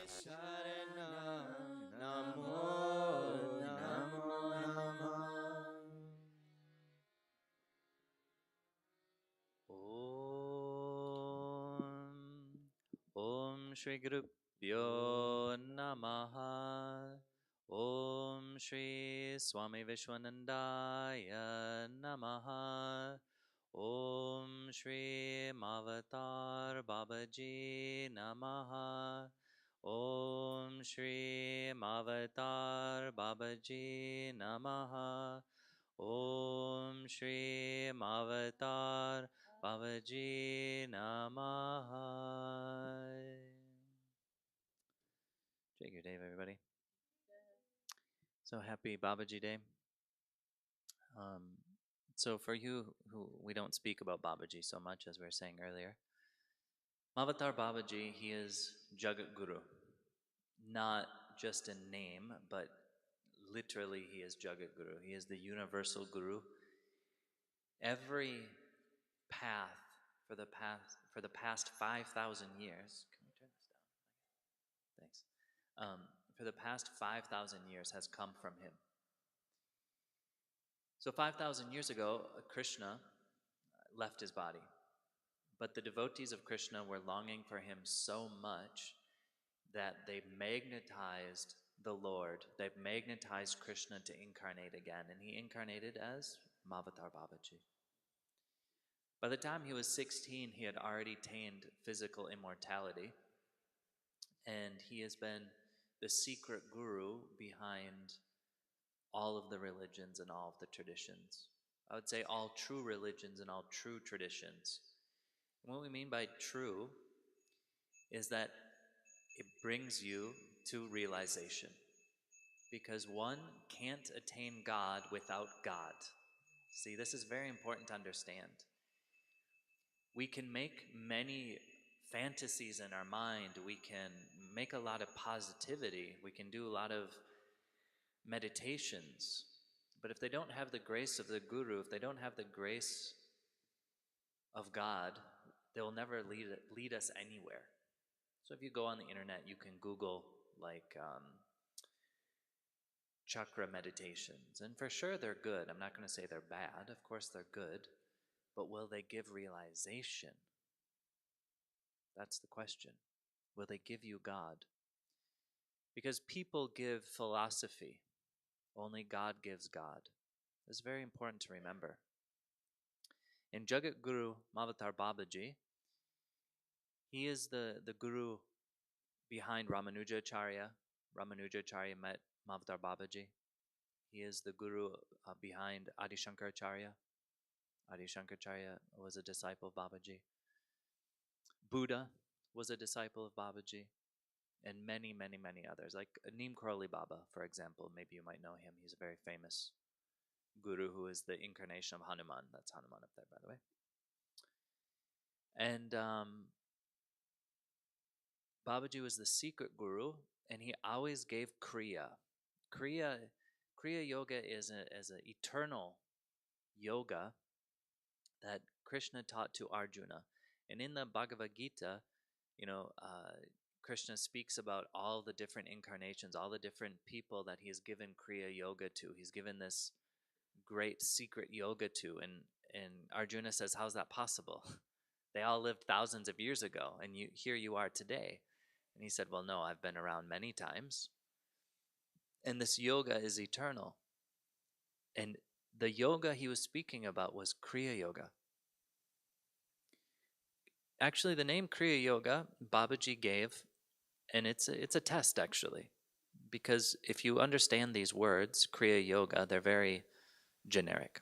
Sharanam Namo Namo Namo Om Shri Guru Pyo Namaha Om Shri Swami Vishwanandaya Namaha Om Shri Mahavatar Babaji Namaha Om Shri Mahavatar Babaji Namaha Om Shri Mahavatar Babaji Namaha. Take your day, everybody. So happy Babaji Day. So for you who we don't speak about Babaji so much, as we were saying earlier, Mahavatar Babaji, he is Jagat Guru. Not just in name, but literally he is Jagat Guru. He is the universal Guru. Every path for the past 5,000 years. Can we turn this down? Thanks. For the past 5,000 years has come from him. So 5,000 years ago, Krishna left his body, but the devotees of Krishna were longing for him so much that they magnetized the Lord. They've magnetized Krishna to incarnate again, and he incarnated as Mahavatar Babaji. By the time he was 16, he had already attained physical immortality, and he has been the secret guru behind all of the religions and all of the traditions. I would say all true religions and all true traditions. And what we mean by true is that it brings you to realization, because one can't attain God without God. See, this is very important to understand. We can make many fantasies in our mind. We can make a lot of positivity. We can do a lot of meditations. But if they don't have the grace of the Guru, if they don't have the grace of God, they'll never lead us anywhere. So if you go on the internet, you can Google like chakra meditations. And for sure they're good. I'm not going to say they're bad. Of course they're good. But will they give realization? That's the question. Will they give you God? Because people give philosophy. Only God gives God. It's very important to remember. In Jagat Guru Mahavatar Babaji, he is the guru behind Ramanujacharya. Ramanujacharya met Mahavatar Babaji. He is the guru behind Adi Shankaracharya. Adi Shankaracharya was a disciple of Babaji. Buddha was a disciple of Babaji. And many, many, many others. Like Neem Karoli Baba, for example. Maybe you might know him. He's a very famous guru who is the incarnation of Hanuman. That's Hanuman up there, by the way. And Babaji was the secret guru, and he always gave Kriya. Kriya yoga is an eternal yoga that Krishna taught to Arjuna. And in the Bhagavad Gita, Krishna speaks about all the different incarnations, all the different people that he has given Kriya yoga to. He's given this great secret yoga to. And Arjuna says, how's that possible? They all lived thousands of years ago, and here you are today. And he said, well, no, I've been around many times. And this yoga is eternal. And the yoga he was speaking about was Kriya Yoga. Actually, the name Kriya Yoga, Babaji gave, and it's a test, actually. Because if you understand these words, Kriya Yoga, they're very generic.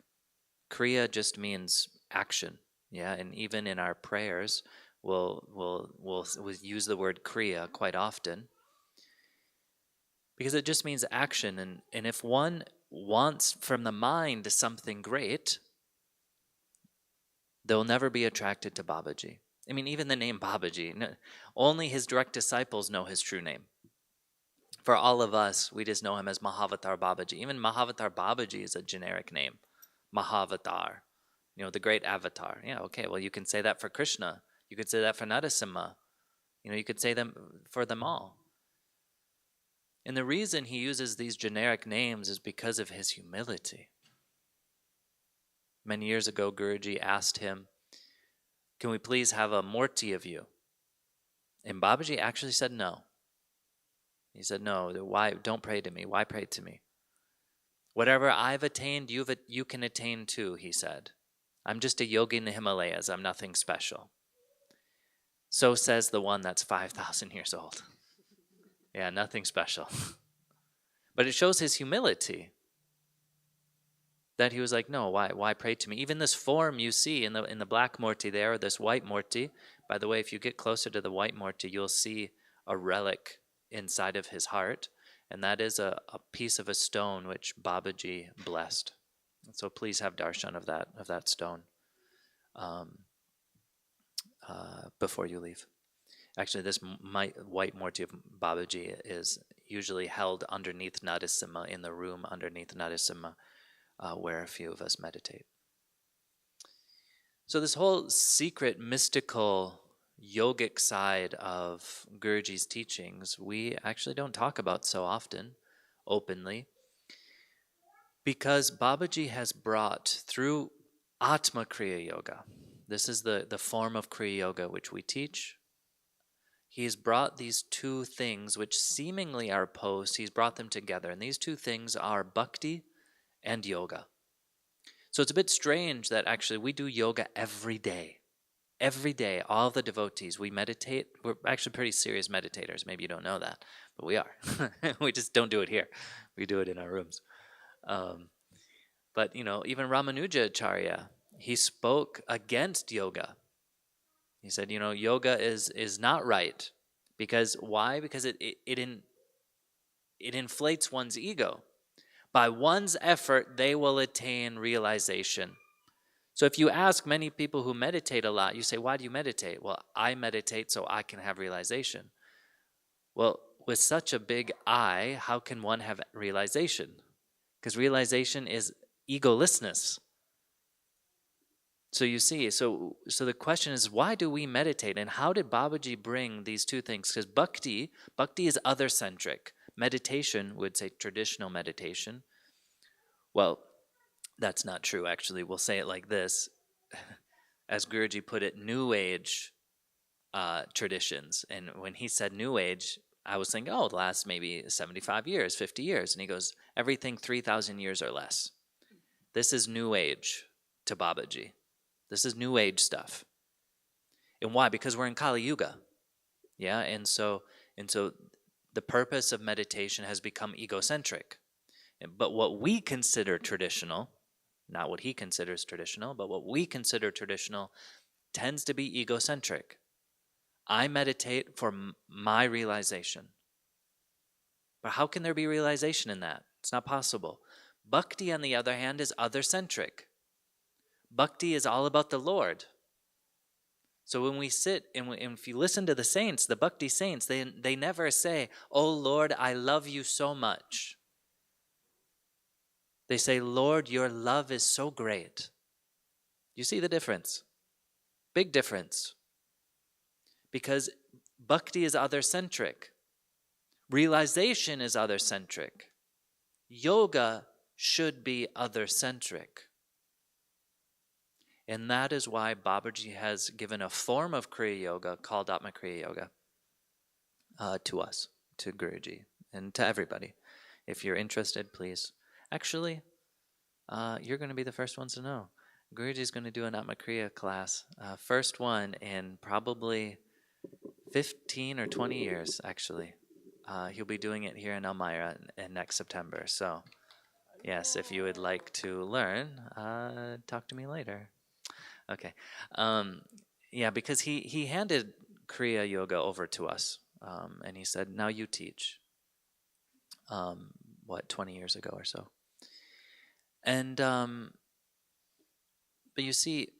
Kriya just means action, yeah? And even in our prayers, we'll use the word Kriya quite often, because it just means action. And if one wants from the mind something great, they'll never be attracted to Babaji. I mean, even the name Babaji, only his direct disciples know his true name. For all of us, we just know him as Mahavatar Babaji. Even Mahavatar Babaji is a generic name. Mahavatar, the great avatar. Yeah, okay, well, you can say that for Krishna. You could say that for Narasimha. You could say them for them all. And the reason he uses these generic names is because of his humility. Many years ago, Guruji asked him, "Can we please have a murti of you?" And Babaji actually said no. He said, "No, why? Don't pray to me. Why pray to me? Whatever I've attained, you can attain too," he said. "I'm just a yogi in the Himalayas. I'm nothing special." So says the one that's 5,000 years old. Yeah, nothing special. But it shows his humility. That he was like, "No, why pray to me?" Even this form you see in the black murti there, or this white murti. By the way, if you get closer to the white murti, you'll see a relic inside of his heart, and that is a piece of a stone which Babaji blessed. So please have darshan of that stone before you leave. Actually, this white murti of Babaji is usually held underneath Narasimha, in the room underneath Narasimha, where a few of us meditate. So this whole secret, mystical, yogic side of Guruji's teachings, we actually don't talk about so often, openly, because Babaji has brought, through Atma Kriya Yoga, this is the form of Kriya Yoga which we teach, he has brought these two things which seemingly are opposed, he's brought them together, and these two things are bhakti and yoga. So it's a bit strange that actually we do yoga every day. Every day, all the devotees, we meditate. We're actually pretty serious meditators. Maybe you don't know that, but we are. We just don't do it here. We do it in our rooms. But, even Ramanujacharya, he spoke against yoga. He said, yoga is not right. Because why? Because it inflates one's ego. By one's effort, they will attain realization. So if you ask many people who meditate a lot, you say, "Why do you meditate?" "Well, I meditate so I can have realization." Well, with such a big I, how can one have realization? Because realization is egolessness. So you see, so the question is, why do we meditate? And how did Babaji bring these two things? Because bhakti is other-centric. Meditation, would say traditional meditation. Well, that's not true, actually. We'll say it like this. As Guruji put it, New Age traditions. And when he said New Age, I was thinking, the last maybe 75 years, 50 years. And he goes, everything 3,000 years or less. This is New Age to Babaji. This is New Age stuff. And why? Because we're in Kali Yuga. Yeah, and so the purpose of meditation has become egocentric. But what we consider traditional, not what he considers traditional, but what we consider traditional tends to be egocentric. I meditate for my realization. But how can there be realization in that? It's not possible. Bhakti, on the other hand, is other-centric. Bhakti is all about the Lord. So when we sit, and if you listen to the saints, the Bhakti saints, they never say, "Oh Lord, I love you so much." They say, "Lord, your love is so great." You see the difference? Big difference. Because bhakti is other-centric. Realization is other-centric. Yoga should be other-centric. And that is why Babaji has given a form of Kriya Yoga called Atma Kriya Yoga to us, to Guruji, and to everybody. If you're interested, please. Actually, you're going to be the first ones to know. Guruji's going to do an Atma Kriya class. First one in probably 15 or 20 years, actually. He'll be doing it here in Elmira in next September. So, yes, if you would like to learn, talk to me later. Okay. Yeah, because he handed Kriya Yoga over to us, and he said, "Now you teach." 20 years ago or so. And, but you see,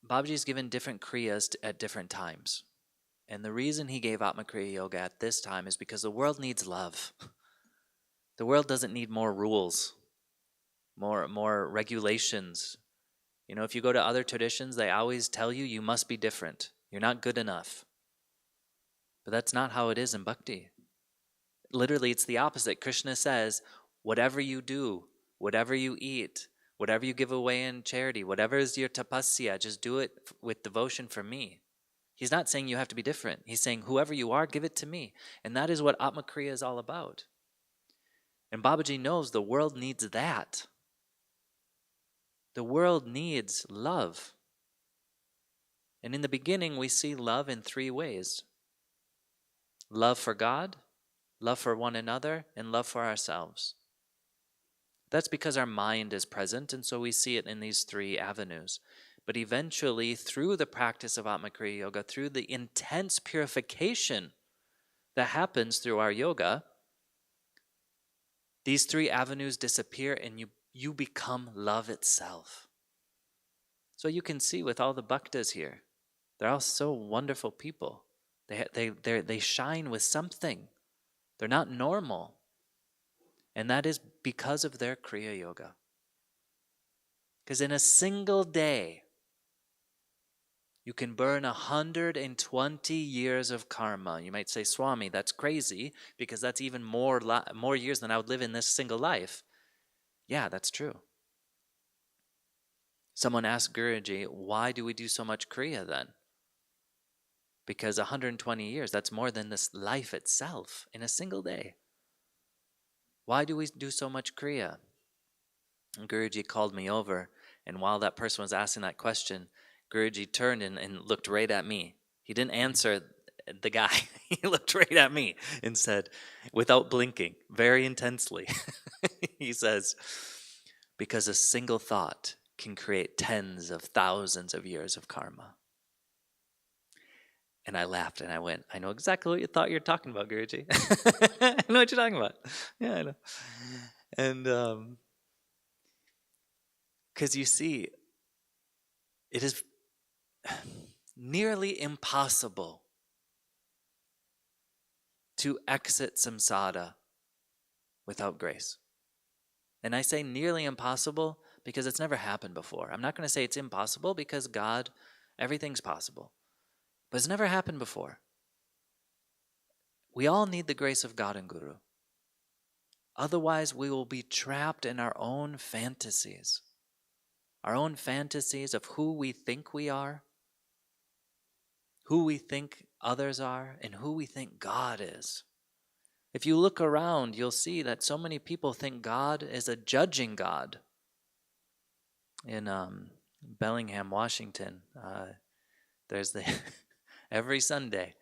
Babaji's given different Kriyas at different times. And the reason he gave Atma Kriya Yoga at this time is because the world needs love. The world doesn't need more rules, more regulations. If you go to other traditions, they always tell you must be different. You're not good enough. But that's not how it is in bhakti. Literally, it's the opposite. Krishna says, whatever you do, whatever you eat, whatever you give away in charity, whatever is your tapasya, just do it with devotion for me. He's not saying you have to be different. He's saying, whoever you are, give it to me. And that is what Atma Kriya is all about. And Babaji knows the world needs that. The world needs love. And in the beginning, we see love in 3 ways. Love for God, love for one another, and love for ourselves. That's because our mind is present, and so we see it in these 3 avenues. But eventually, through the practice of Atma Kriya Yoga, through the intense purification that happens through our yoga, these 3 avenues disappear and you become love itself. So you can see with all the bhaktas here, they're all so wonderful people. They shine with something. They're not normal. And that is because of their Kriya Yoga. Because in a single day, you can burn 120 years of karma. You might say, Swami, that's crazy, because that's even more years than I would live in this single life. Yeah, that's true. Someone asked Guruji, why do we do so much Kriya then? Because 120 years, that's more than this life itself in a single day. Why do we do so much Kriya? And Guruji called me over, and while that person was asking that question, Guruji turned and looked right at me. He didn't answer the guy. He looked right at me and said, without blinking, very intensely, he says, because a single thought can create tens of thousands of years of karma. And I laughed and I went, I know exactly what you thought you were talking about, Guruji. I know what you're talking about. Yeah, I know. And because you see, it is nearly impossible to exit samsara without grace. And I say nearly impossible because it's never happened before. I'm not going to say it's impossible because God, everything's possible. But it's never happened before. We all need the grace of God and Guru. Otherwise, we will be trapped in our own fantasies. Our own fantasies of who we think we are, who we think others are, and who we think God is. If you look around, you'll see that so many people think God is a judging God. In Bellingham, Washington, there's the every Sunday,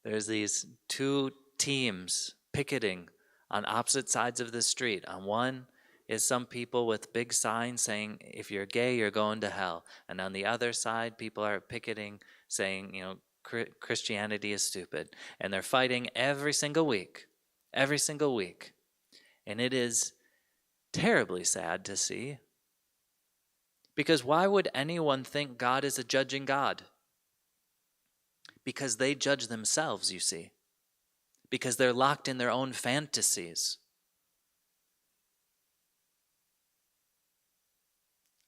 there's these 2 teams picketing on opposite sides of the street. On one is some people with big signs saying, if you're gay, you're going to hell. And on the other side, people are picketing saying, Christianity is stupid. And they're fighting every single week. And it is terribly sad to see. Because why would anyone think God is a judging God? Because they judge themselves, you see. Because they're locked in their own fantasies.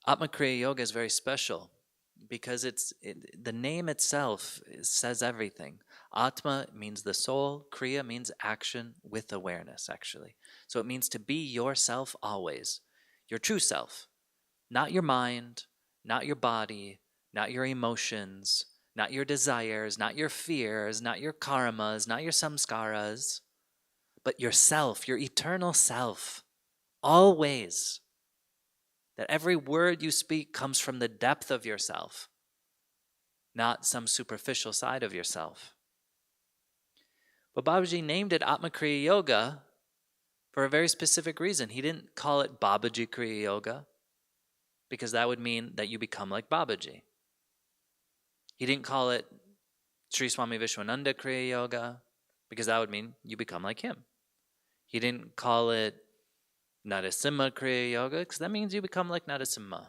Atma Kriya Yoga is very special because the name itself says everything. Atma means the soul, Kriya means action with awareness, actually. So it means to be yourself always, your true self. Not your mind, not your body, not your emotions, not your desires, not your fears, not your karmas, not your samskaras, but yourself, your eternal self, always. That every word you speak comes from the depth of yourself, not some superficial side of yourself. But Babaji named it Atma Kriya Yoga for a very specific reason. He didn't call it Babaji Kriya Yoga because that would mean that you become like Babaji. He didn't call it Sri Swami Vishwananda Kriya Yoga because that would mean you become like him. He didn't call it Narasimha Kriya Yoga because that means you become like Narasimha.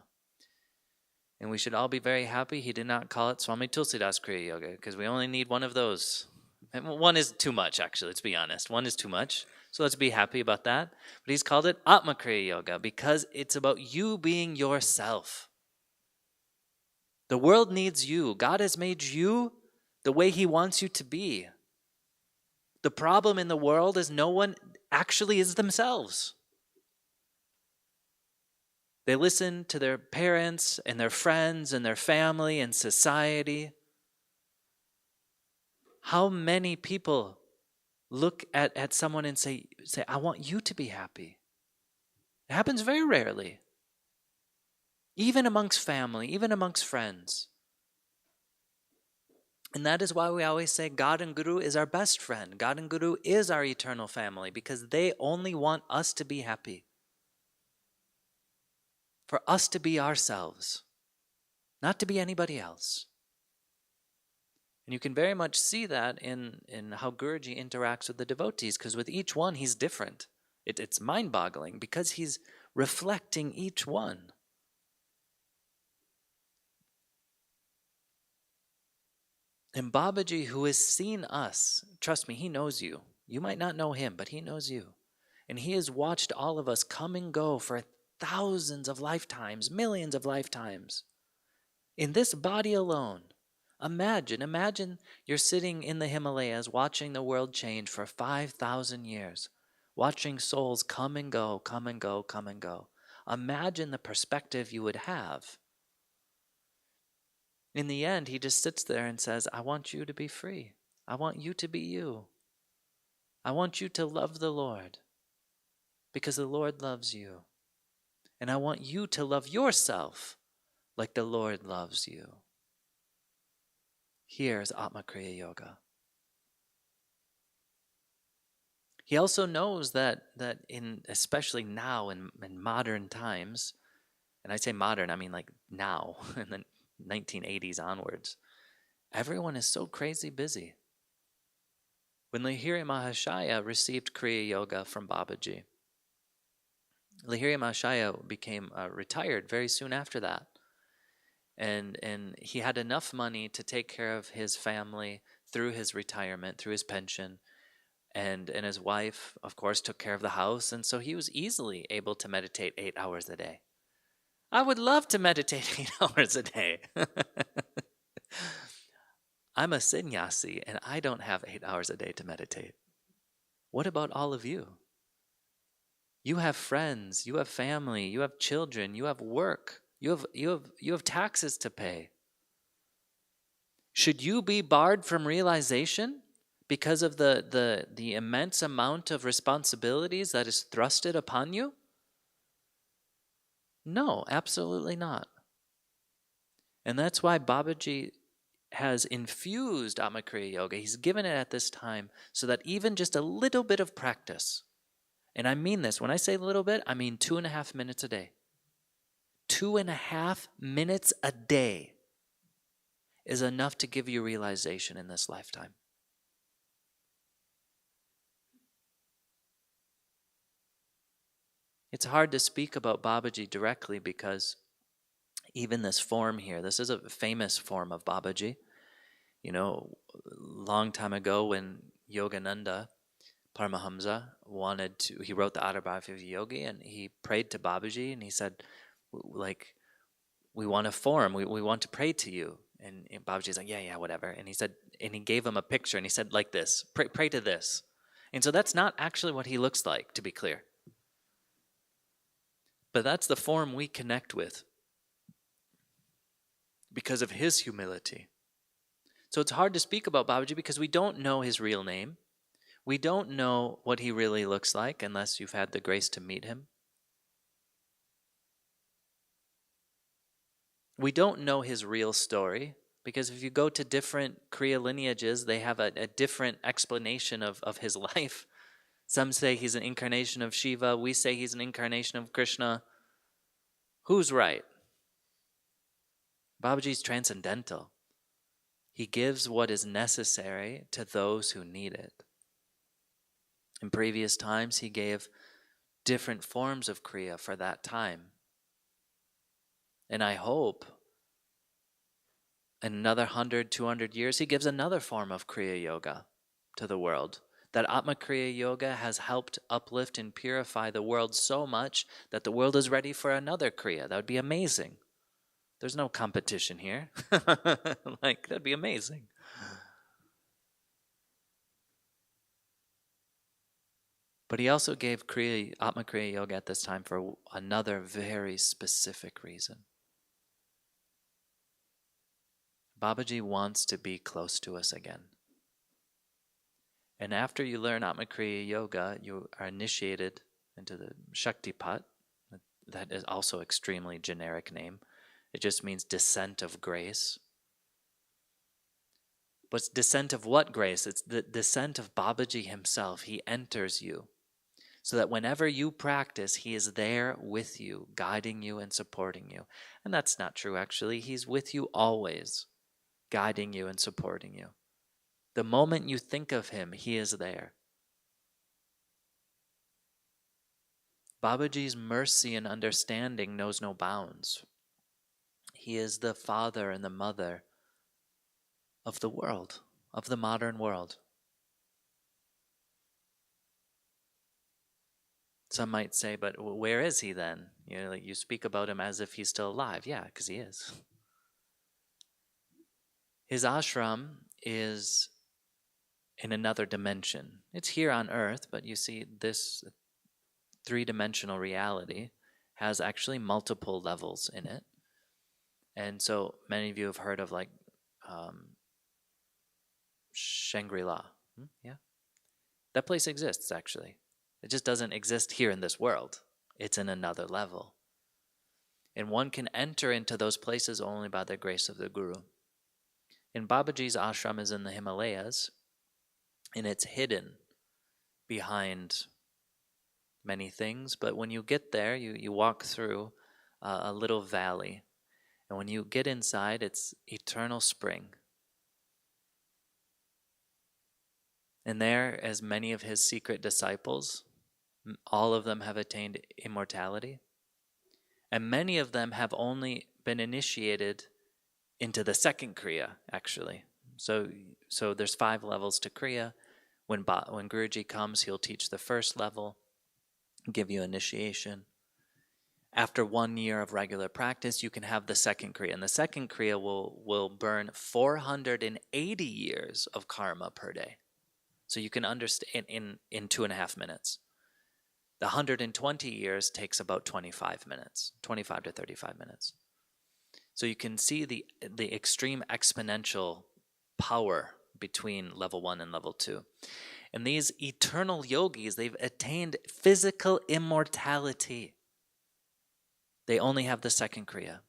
And we should all be very happy he did not call it Swami Tulsidas Kriya Yoga because we only need one of those. And one is too much, actually, let's be honest. One is too much. So let's be happy about that. But he's called it Atma Kriya Yoga because it's about you being yourself. The world needs you. God has made you the way he wants you to be. The problem in the world is no one actually is themselves. They listen to their parents and their friends and their family and society. How many people look at someone and say, I want you to be happy? It happens very rarely. Even amongst family, even amongst friends. And that is why we always say God and Guru is our best friend. God and Guru is our eternal family, because they only want us to be happy. For us to be ourselves, not to be anybody else. And you can very much see that in how Guruji interacts with the devotees, because with each one he's different. It's mind-boggling because he's reflecting each one. And Babaji, who has seen us, trust me, he knows you. You might not know him, but he knows you. And he has watched all of us come and go for thousands of lifetimes, millions of lifetimes. In this body alone, imagine you're sitting in the Himalayas watching the world change for 5,000 years, watching souls come and go, come and go, come and go. Imagine the perspective you would have. In the end, he just sits there and says, I want you to be free. I want you to be you. I want you to love the Lord because the Lord loves you. And I want you to love yourself like the Lord loves you. Here's Atma Kriya Yoga. He also knows that in, especially now in modern times, and I say modern, I mean like now, in the 1980s onwards, everyone is so crazy busy. When Lahiri Mahashaya received Kriya Yoga from Babaji, Lahiri Mahashaya became retired very soon after that. And he had enough money to take care of his family through his retirement, through his pension. And his wife, of course, took care of the house. And so he was easily able to meditate 8 hours a day. I would love to meditate 8 hours a day. I'm a sannyasi and I don't have 8 hours a day to meditate. What about all of you? You have friends, you have family, you have children, you have work, you have taxes to pay. Should you be barred from realization because of the immense amount of responsibilities that is thrusted upon you? No, absolutely not. And that's why Babaji has infused Atma Kriya Yoga. He's given it at this time so that even just a little bit of practice, and I mean this, when I say a little bit, I mean 2.5 minutes a day. 2.5 minutes a day is enough to give you realization in this lifetime. It's hard to speak about Babaji directly because even this form here, this is a famous form of Babaji. You know, long time ago when Yogananda, Paramahamsa, he wrote the autobiography of a yogi, and he prayed to Babaji and he said, like, we want a form, we want to pray to you. And Babaji's like, yeah, whatever. And he said, and he gave him a picture and he said, like this, pray to this. And so that's not actually what he looks like, to be clear. But that's the form we connect with because of his humility. So it's hard to speak about Babaji because we don't know his real name. We don't know what he really looks like unless you've had the grace to meet him. We don't know his real story because if you go to different Kriya lineages, they have a different explanation of his life. Some say he's an incarnation of Shiva. We say he's an incarnation of Krishna. Who's right? Babaji's transcendental. He gives what is necessary to those who need it. In previous times, he gave different forms of Kriya for that time. And I hope in another 100, 200 years, he gives another form of Kriya Yoga to the world. That Atma Kriya Yoga has helped uplift and purify the world so much that the world is ready for another Kriya. That would be amazing. There's no competition here. Like, that'd be amazing. But he also gave Atma Kriya Yoga at this time for another very specific reason. Babaji wants to be close to us again. And after you learn Atma Kriya Yoga, you are initiated into the Shaktipat. That is also extremely generic name. It just means descent of grace. But descent of what grace? It's the descent of Babaji himself. He enters you. So that whenever you practice, he is there with you, guiding you and supporting you. And that's not true, actually. He's with you always, guiding you and supporting you. The moment you think of him, he is there. Babaji's mercy and understanding knows no bounds. He is the father and the mother of the world, of the modern world. Some might say, but where is he then? Like you speak about him as if he's still alive. Yeah, because he is. His ashram is in another dimension. It's here on earth, but you see this three-dimensional reality has actually multiple levels in it. And so many of you have heard of like Shangri-La. Yeah. That place exists, actually. It just doesn't exist here in this world. It's in another level. And one can enter into those places only by the grace of the Guru. And Babaji's ashram is in the Himalayas, and it's hidden behind many things. But when you get there, you walk through a little valley. And when you get inside, it's eternal spring. And there, as many of his secret disciples, all of them have attained immortality. And many of them have only been initiated into the second Kriya, actually. So there's 5 levels to Kriya. When Guruji comes, he'll teach the first level, give you initiation. After 1 year of regular practice, you can have the second Kriya. And the second Kriya will burn 480 years of karma per day. So you can understand in 2.5 minutes. The 120 years takes about 25 minutes, 25 to 35 minutes. So you can see the extreme exponential power between level 1 and level 2. And these eternal yogis, they've attained physical immortality. They only have the second Kriya.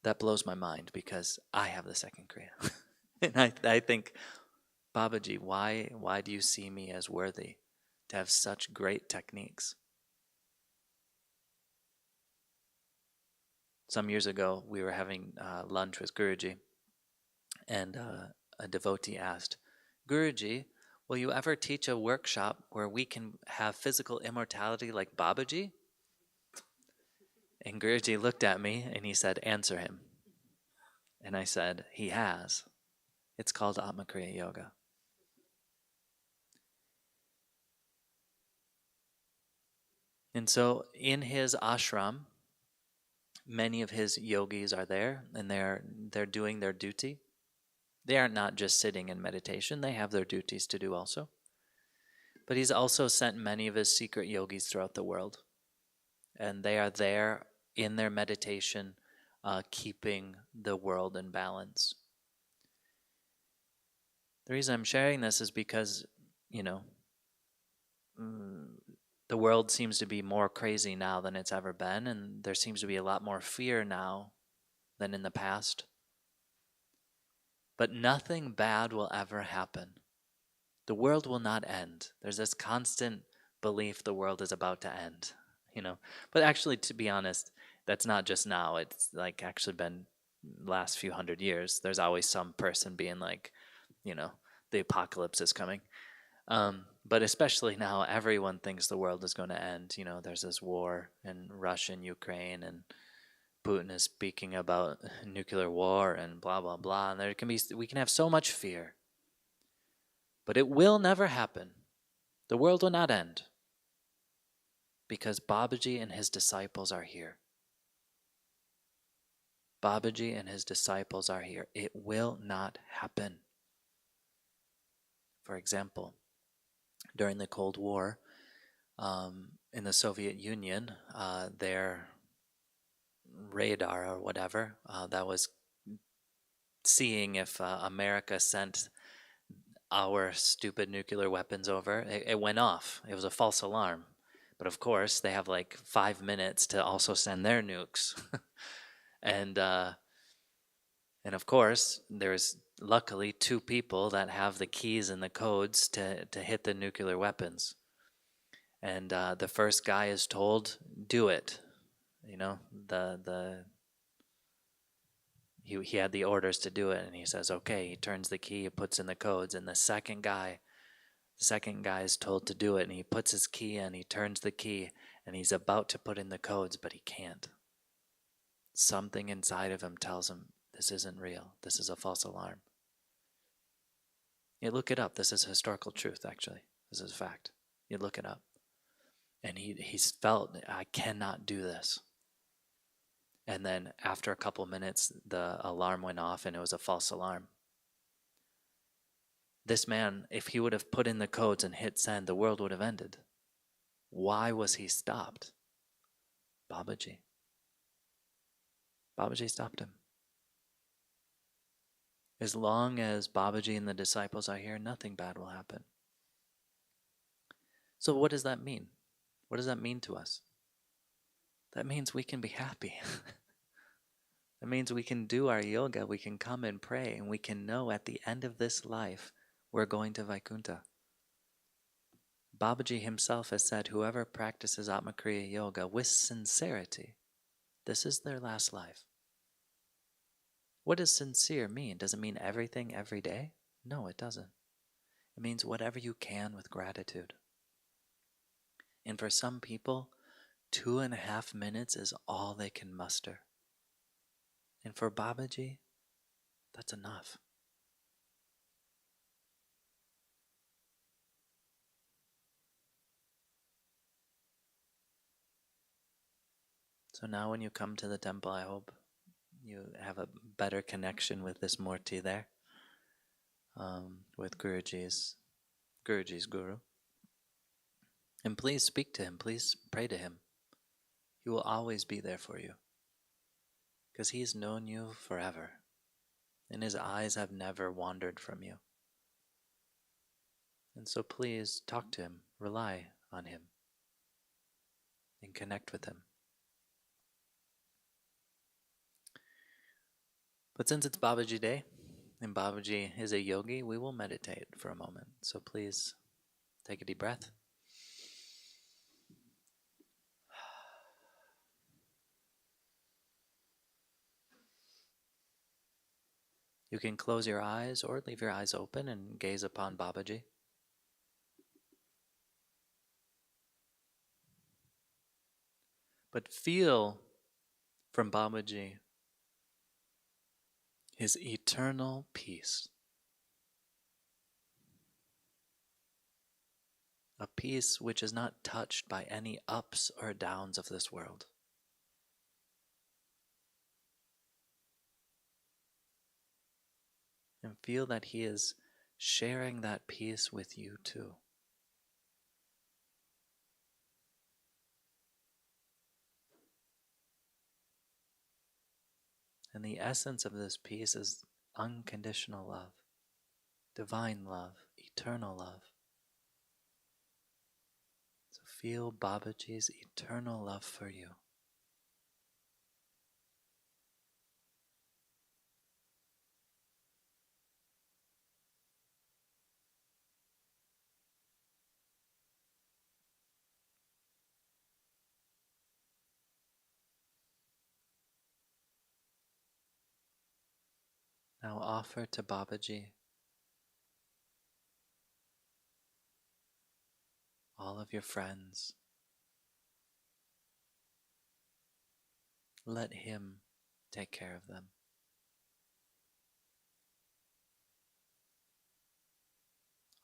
That blows my mind because I have the second Kriya. And I think, Babaji, why do you see me as worthy to have such great techniques? Some years ago, we were having lunch with Guruji, and a devotee asked, Guruji, will you ever teach a workshop where we can have physical immortality like Babaji? And Guruji looked at me and he said, answer him. And I said, he has. It's called Atma Kriya Yoga. And so in his ashram, many of his yogis are there, and they're doing their duty. They are not just sitting in meditation, they have their duties to do also. But he's also sent many of his secret yogis throughout the world. And they are there in their meditation, keeping the world in balance. The reason I'm sharing this is because, the world seems to be more crazy now than it's ever been, and there seems to be a lot more fear now than in the past. But nothing bad will ever happen. The world will not end. There's this constant belief the world is about to end, But actually, to be honest, that's not just now. It's like actually been last few hundred years. There's always some person being like, the apocalypse is coming. But especially now, everyone thinks the world is going to end. There's this war in Russia and Ukraine, and Putin is speaking about nuclear war and blah, blah, blah. And we can have so much fear. But it will never happen. The world will not end. Because Babaji and his disciples are here. Babaji and his disciples are here. It will not happen. For example, during the Cold War, in the Soviet Union, their radar or whatever that was seeing if America sent our stupid nuclear weapons over, it went off. It was a false alarm. But of course, they have like 5 minutes to also send their nukes. and of course, there's luckily 2 people that have the keys and the codes to hit the nuclear weapons. And the first guy is told, do it. You know, he had the orders to do it, and he says, okay. He turns the key, he puts in the codes, and the second guy is told to do it, and he puts his key in, he turns the key, and he's about to put in the codes, but he can't. Something inside of him tells him, this isn't real. This is a false alarm. You look it up. This is historical truth, actually. This is a fact. You look it up. And he's felt, I cannot do this. And then after a couple minutes, the alarm went off, and it was a false alarm. This man, if he would have put in the codes and hit send, the world would have ended. Why was he stopped? Babaji. Babaji stopped him. As long as Babaji and the disciples are here, nothing bad will happen. So what does that mean? What does that mean to us? That means we can be happy. That means we can do our yoga, we can come and pray, and we can know at the end of this life, we're going to Vaikuntha. Babaji himself has said, whoever practices Atmakriya Yoga with sincerity, this is their last life. What does sincere mean? Does it mean everything every day? No, it doesn't. It means whatever you can with gratitude. And for some people, 2.5 minutes is all they can muster. And for Babaji, that's enough. So now when you come to the temple, I hope you have a better connection with this Murti there, with Guruji's Guru. And please speak to him, please pray to him. He will always be there for you, because he's known you forever, and his eyes have never wandered from you. And so please talk to him, rely on him, and connect with him. But since it's Babaji Day, and Babaji is a yogi, we will meditate for a moment. So please take a deep breath. You can close your eyes or leave your eyes open and gaze upon Babaji. But feel from Babaji his eternal peace. A peace which is not touched by any ups or downs of this world. And feel that he is sharing that peace with you too. And the essence of this peace is unconditional love, divine love, eternal love. So feel Babaji's eternal love for you. Now offer to Babaji all of your friends. Let him take care of them.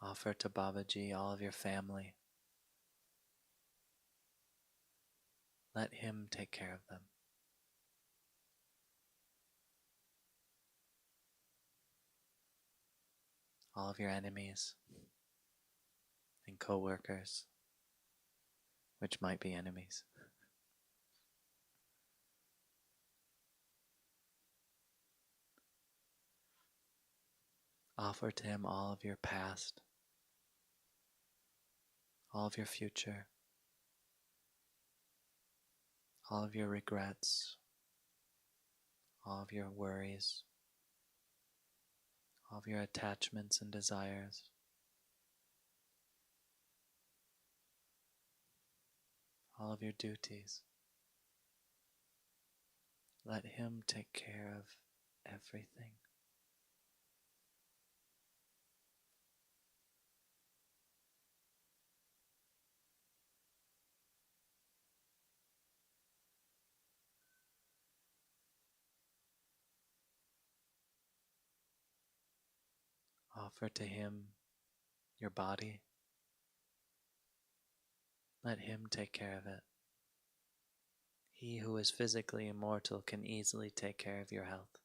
Offer to Babaji all of your family. Let him take care of them. All of your enemies. and co-workers, which might be enemies. Offer to him all of your past, all of your future, all of your regrets, all of your worries, all of your attachments and desires. All of your duties. Let him take care of everything. Offer to him your body. Let him take care of it. He who is physically immortal can easily take care of your health.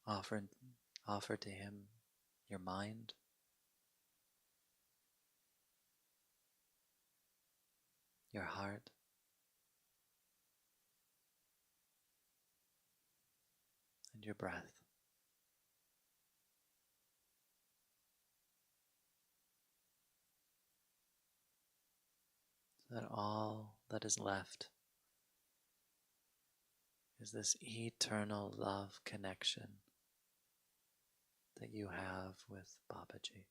Offer to him your mind, your heart, and your breath. So that all that is left is this eternal love connection that you have with Babaji.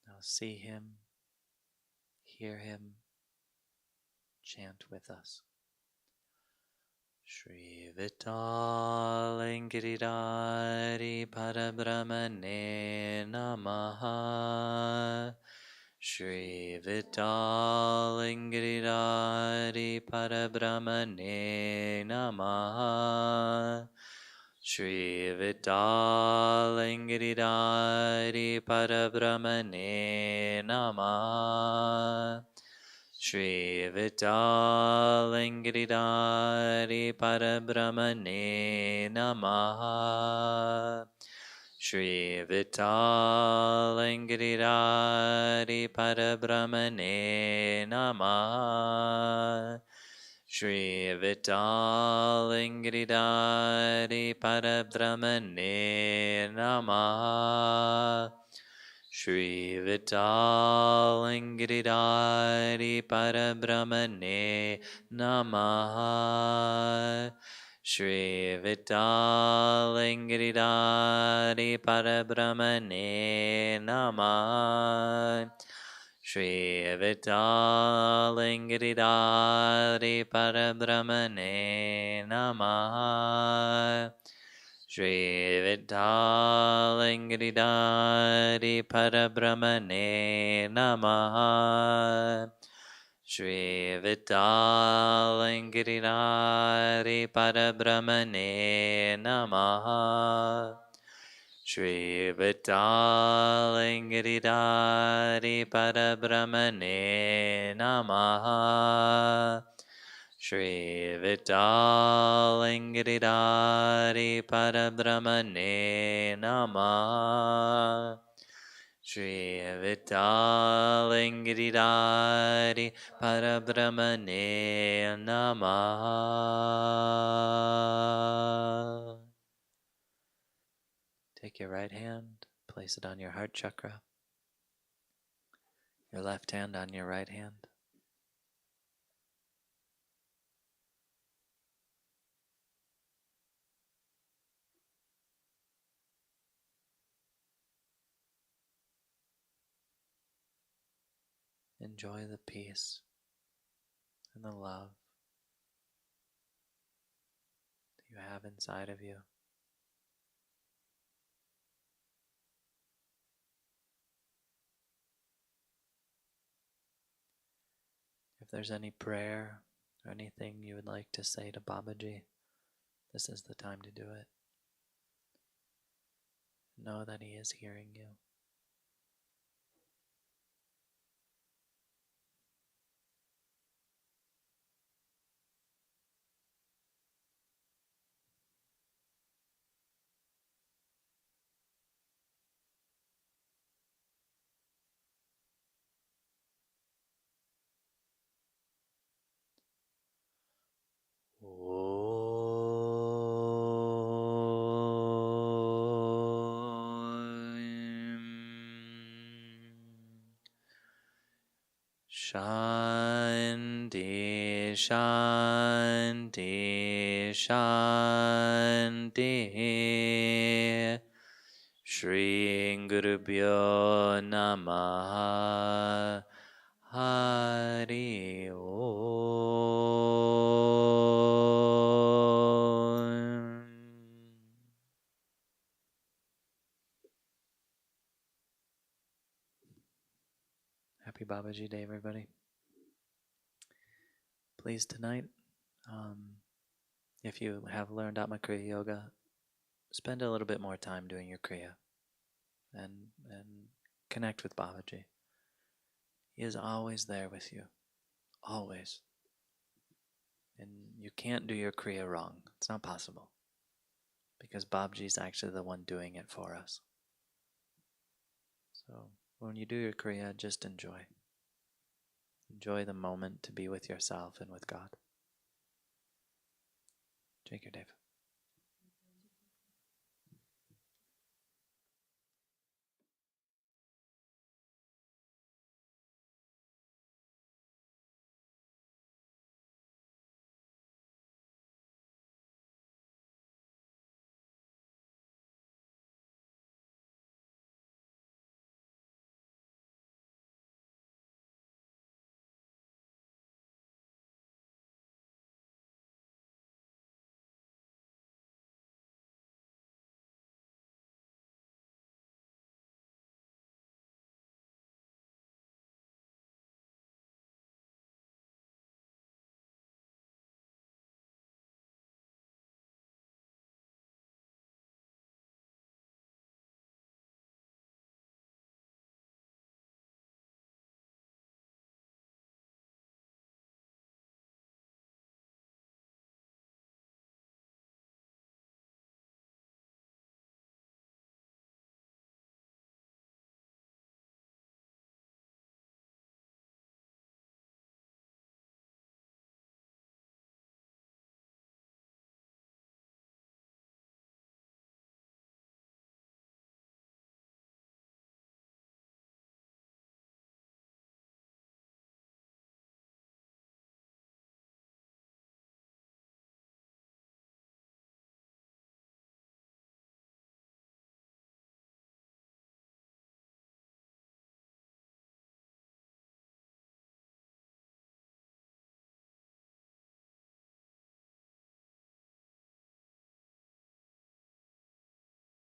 Now see him, hear him, chant with us. Shri Vittalingiridari Parabrahmane Namaha. Shri Vittalingiridari Parabrahmane Namaha. Shri Vittalingiridari Parabrahmane Namaha. Shri Vittalingiridari Parabrahmane Namaha. Shri Vittalingiridari Parabrahmane Namaha. Shri Vittalingiridari Parabrahmane Namaha. Shri Vittalingiridari Parabrahmane Namaha. Shri Vittalingiridari Parabrahmane Namaha. Shri Vittalingiridari Parabrahmane Namaha. Shri Vittalingiridari Parabrahmane Namaha. Shri Vittalingiridari Parabrahmane Namaha. Shri Vittalingiridari Parabrahmane Namaha. Shri Vittalingiridari Parabrahmane Namaha. Shri Vittalingiridari Parabrahmane Namaha. Take your right hand, place it on your heart chakra, your left hand on your right hand. Enjoy the peace and the love that you have inside of you. If there's any prayer or anything you would like to say to Babaji, this is the time to do it. Know that he is hearing you. Shanti, Shanti, Shanti. Shri Gurubhyo Namaha. Hari Om. Happy Babaji Day, everybody. Please, tonight, if you have learned Atma Kriya Yoga, spend a little bit more time doing your Kriya and connect with Babaji. He is always there with you. Always. And you can't do your Kriya wrong. It's not possible. Because Babaji is actually the one doing it for us. So when you do your Kriya, just enjoy. Enjoy the moment to be with yourself and with God. Take care, Dave.